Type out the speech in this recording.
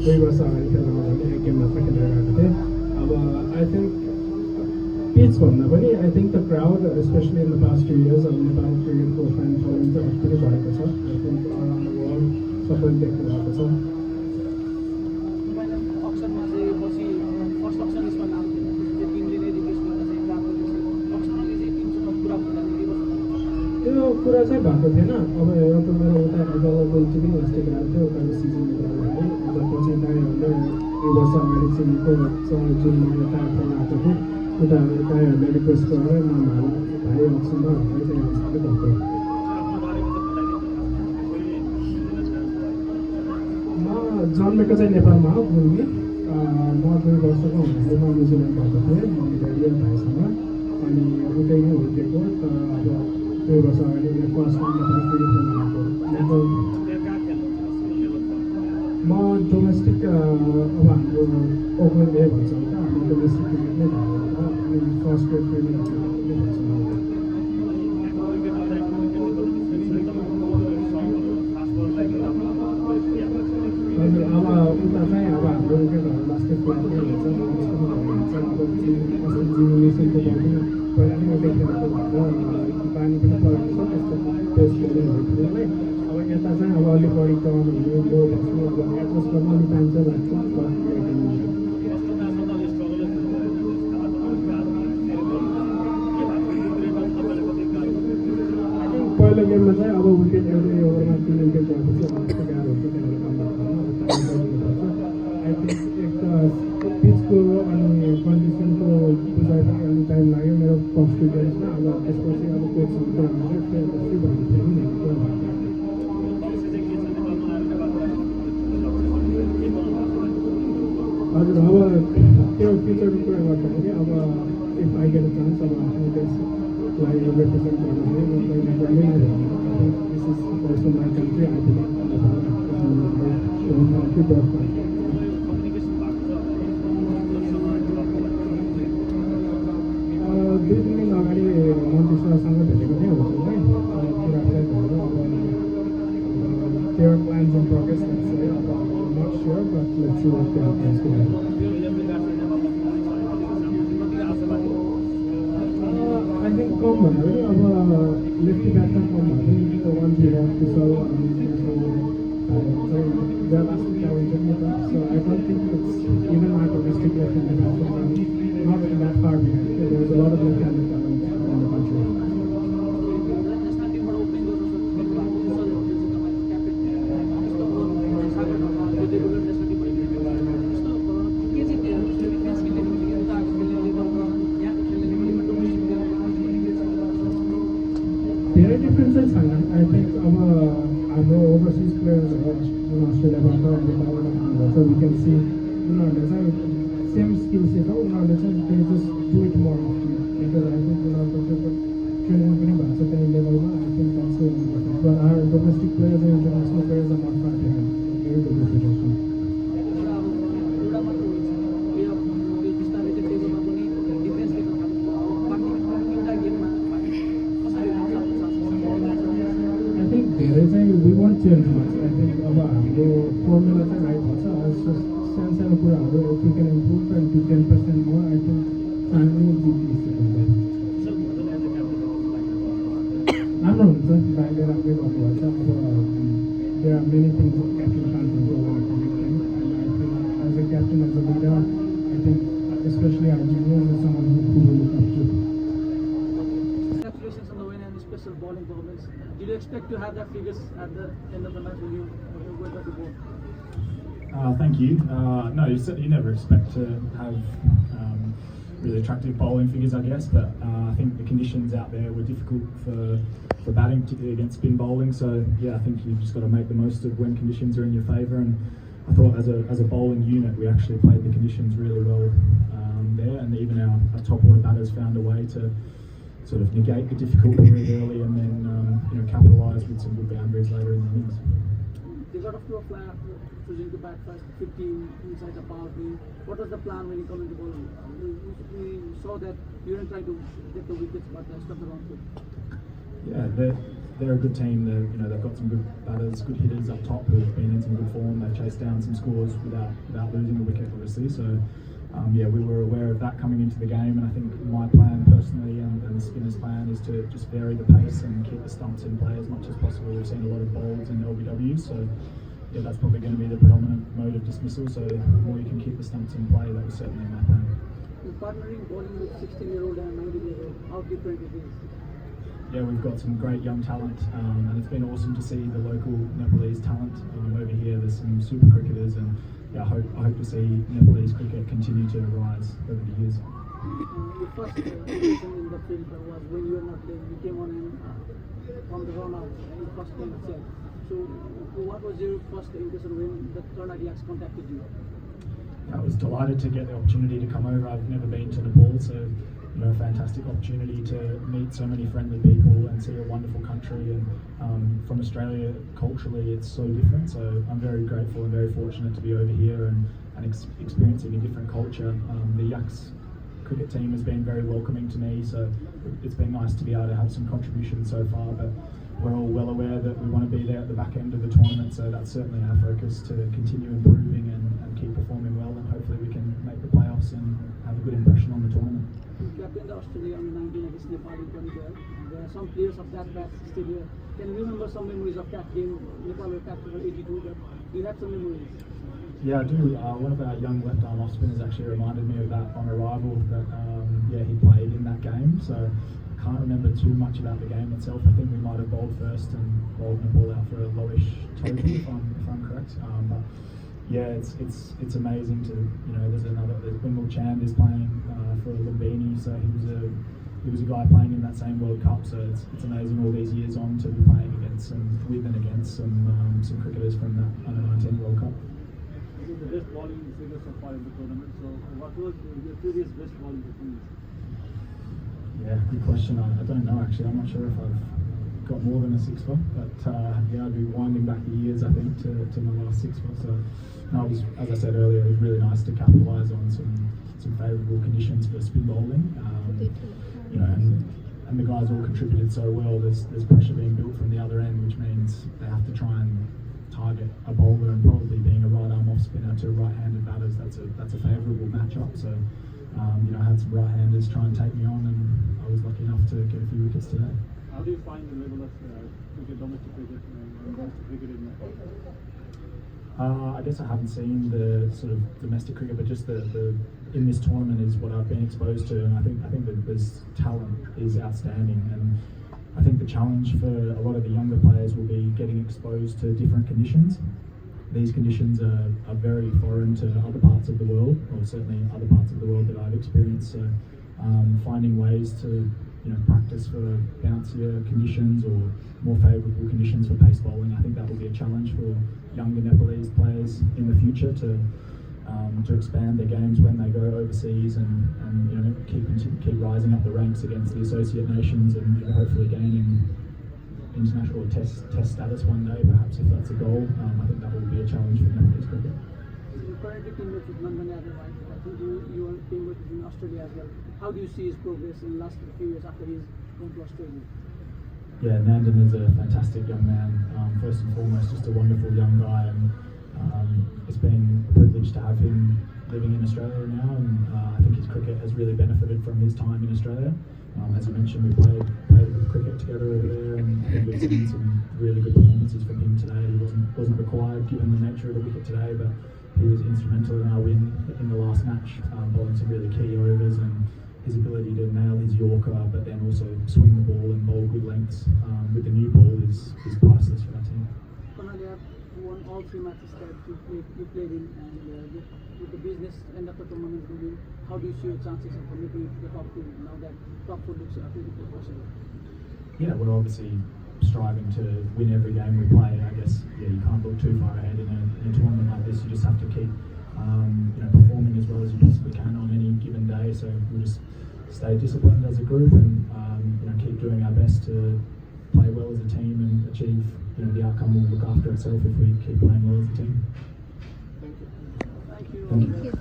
2 वर्ष अगाडि खेल्न भने एक गेम मात्र खेलेर गएको थिएँ अब आई थिङ्क पिच भन्दा पनि I think the crowd specially in the past 2 years अब नेपाल क्रिकेटको फ्यान फलोइङ चाहिँ अति नै बढेको छ I think around the world सबैले देख्नु भएको छ त्यो कुरा चाहिँ भएको थिएन अब एउटा मेरो उता अभाइलेबिलिटी पनि अस्ति गएको थियो उताको सिजन निकाल्दाखेरि अन्त पछि दाइहरूले 2 वर्ष अगाडि चिनेकोसँग जुन म यता खेल्न आएको थिएँ उताहरू दाइहरूले रिक्वेस्ट गरेर म भाइ अप्सनमा भनेर चाहिँ अनुसारले भएको म जन्मेको चाहिँ नेपालमा हो गुल्मी म 2 वर्षको हुँदाखेरि म न्युजिल्यान्ड भएको थिएँ म मेरो भाइसँग अनि उतै नै हुर्केको तर अब 2 वर्ष अगाडि फर्स्ट टाइम नेपाल क्रिकेट खेल्न आएको म डोमेस्टिक अब हाम्रो ओपन ए भन्छ नि त हाम्रो डोमेस्टिक क्रिकेट नै भएको छ अनि फर्स्ट ग्रेड क्रिकेट भन्छ हजुर अब उता चाहिँ अब हाम्रो क्रिकेटहरू बास्केट बल पनि हुन्छ हुन्छ अब जिम्नेसियमको बल पनि पहिला नै एउटै खेलेको भएर पानी पनि परेको छ त्यस्तो टेस्ट बलहरू खेल्नलाई अब यता चाहिँ अब अलिक बढी कमाउनु हुने लो बस्नु अब एडजस्ट गर्न अलिक टाइम चाहिँ लाग्छ पहिलो गेममा चाहिँ अब विकेट एउटै ओभरमा 3 विकेट गएपछि अलिकति गाह्रो हुन्छ त्यहाँबाट कम गर्नुपर्छ आई थिङ्क एक त पिचको अनि कन्डिसनको बुझाइ पनि अलिक टाइम लाग्यो मेरो फर्स्ट 2 गेम्समा अब त्यसपछि अब कोचहरू कुरा भनेर फेरि भन्ने कुरा भएको हजुर अब त्यो फ्युचरको कुरा गर्दाखेरि अब if I get a chance अब आफ्नो देशलाई रिप्रेजेन्ट गर्दाखेरि म पहिला नै this is also my country I think दुई तिन दिन अगाडि मन्त्री सरसँग भेटेको थिएँ होटलमै कुरा चाहिँ भयो अब देयर प्लान्स इन प्रोग्रेस अब not sure but let's see what happens I think कम भन्दा पनि अब लेफ्टी ब्याटमा कम भन्दा पनि 1-0 कुशल अनि they're asking talented so I don't think it's even our domestic left in the country not that far behind. There's a lot of left handed talent in the country. धेरै differences छैन आई think अब हाम्रो overseas प्लेयर्सहरू जुन अस्ट्रेलियाबाट नेपालबाट we can सी उनीहरूले चाहिँ same skill set हो उनीहरूले चाहिँ they just do it more because I think उनीहरूको त्यो ट्रेनिङ पनि भएको छ त्यही लेभलमा I think that's so important but our domestic players and international players are not far behind very good reputation धेरै चाहिँ we want change much I think अब हाम्रो फर्मुला चाहिँ राइट भएको छ सानो सानो कुराहरू if you can improve and to 10% more I think चाँडै राम्रो हुन्छ दाइले राम्रै गर्नुभएको छ अब there are many things captain can control and I think as a captain as a leader I think specially our juniors is someone who will look up to special bowling performance. Did you expect to have that figures at the end of the match when you went out to bowl? Thank you. No, you never expect to have really attractive bowling figures, I guess, but I think the conditions out there were difficult for batting, particularly against spin bowling. So yeah, I think you've just got to make the most of when conditions are in your favour. And I thought as a bowling unit, we actually played the conditions really well there, and even our top order batters found a way to sort of negate the difficult period early and then capitalise with some good boundaries later in the innings. They got off to a fly after choosing to bat first 15 inside the power play. What was the plan when you come into bowling? We saw that you didn't try to get the wickets, but the stuff around it. Yeah, they're a good team. They've got some good batters, good hitters up top who have been in some good form. They've chased down some scores without losing the wicket, obviously. So yeah, we were aware of that coming into the game, and I think my plan personally and the spinner's plan is to just vary the pace and keep the stumps in play as much as possible. We've seen a lot of bowls and LBWs, so yeah, that's probably going to be the predominant mode of dismissal. So the more you can keep the stumps in play, that was certainly my plan. Partnering bowling with 16-year-old and 19-year-old, how different it is? Yeah, we've got some great young talent, and it's been awesome to see the local Nepalese talent over here. There's some super cricketers, and yeah, I hope to see Nepalese cricket continue to rise over the years. Your first impression in the field was when you were not playing. You came on from the run-out in first game itself. So, what was your first impression when the Karnali contacted you? I was delighted to get the opportunity to come over. I've never been to Nepal, so a fantastic opportunity to meet so many friendly people and see a wonderful country. And from Australia, culturally, it's so different. So I'm very grateful and very fortunate to be over here and experiencing a different culture. The Yaks cricket team has been very welcoming to me, so it's been nice to be able to have some contribution so far. But we're all well aware that we want to be there at the back end of the tournament, so that's certainly our focus, to continue improving and keep performing well, and hopefully we can make the playoffs and have a good impression on the tournament. You captained Australia on 19 against Nepal in 2012. There are some players of that batch still here. Can you remember some memories of that game? Nepal were captain for 82, but do you have some memories? Yeah, I do. One of our young left-arm off-spinners actually reminded me of that on arrival, that he played in that game. So I can't remember too much about the game itself. I think we might have bowled first and bowled Nepal out for a lowish total, if I'm correct. But yeah, it's amazing to there's Bengal Chand is playing for Lumbini, so he was a guy playing in that same World Cup. So it's amazing all these years on to be playing with and against some cricketers from that under-19 World Cup. This is the best bowling figure so far in the tournament. So what was your previous best bowling performance? Yeah, good question. I don't know actually. I'm not sure if I've got more than a six-for, but yeah, I'd be winding back the years, I think, to my last six-for. So no, as I said earlier, it was really nice to capitalise on some favourable conditions for spin bowling. And the guys all contributed so well. There's pressure being built from the other end, which means they have to try and target a bowler, and probably being a right arm off spinner to right-handed batters, that's a favourable matchup. So I had some right-handers try and take me on, and I was lucky enough to get a few wickets today. How do you find the level of cricket, domestic cricket and domestic cricket in Nepal? I guess I haven't seen the sort of domestic cricket, but just the in this tournament is what I've been exposed to, and I think that this talent is outstanding. And I think the challenge for a lot of the younger players will be getting exposed to different conditions. These conditions are very foreign to other parts of the world, or certainly other parts of the world that I've experienced. So finding ways to practice for bouncier conditions or more favourable conditions for pace bowling, I think that will be a challenge for younger Nepalese players in the future to expand their games when they go overseas and keep rising up the ranks against the associate nations, and hopefully gaining international or test status one day, perhaps, if that's a goal. I think that will be a challenge for Nepalese cricket. You're currently teammates with Nandan Yadav, right? I think you are teammates in Australia as well. How do you see his progress in the last few years after he's gone to Australia? Yeah, Nandan is a fantastic young man. First and foremost, just a wonderful young guy, and it's been a privilege to have him living in Australia now, and I think his cricket has really benefited from his time in Australia. As you mentioned, we played cricket together over there, and I think we've seen some really good performances from him today. He wasn't required given the nature of the wicket today, but he was instrumental in our win in the last match, bowling some really key overs, and his ability to nail his Yorker, but then also swing the ball and bowl good lengths with the new ball is priceless for our team. Karnali won all 3 matches that you played in, and with the business end of the tournament going, how do you see your chances of making the top 2 now that top 4 looks pretty possible? Yeah, we're obviously striving to win every game we play. I guess you can't look too far ahead in a tournament like this. You just have to keep performing as well as you possibly can on any given day. So we'll just stay disciplined as a group and keep doing our best to play well as a team and achieve the outcome will look after itself if we keep playing well as a team. Thank you. Thank you.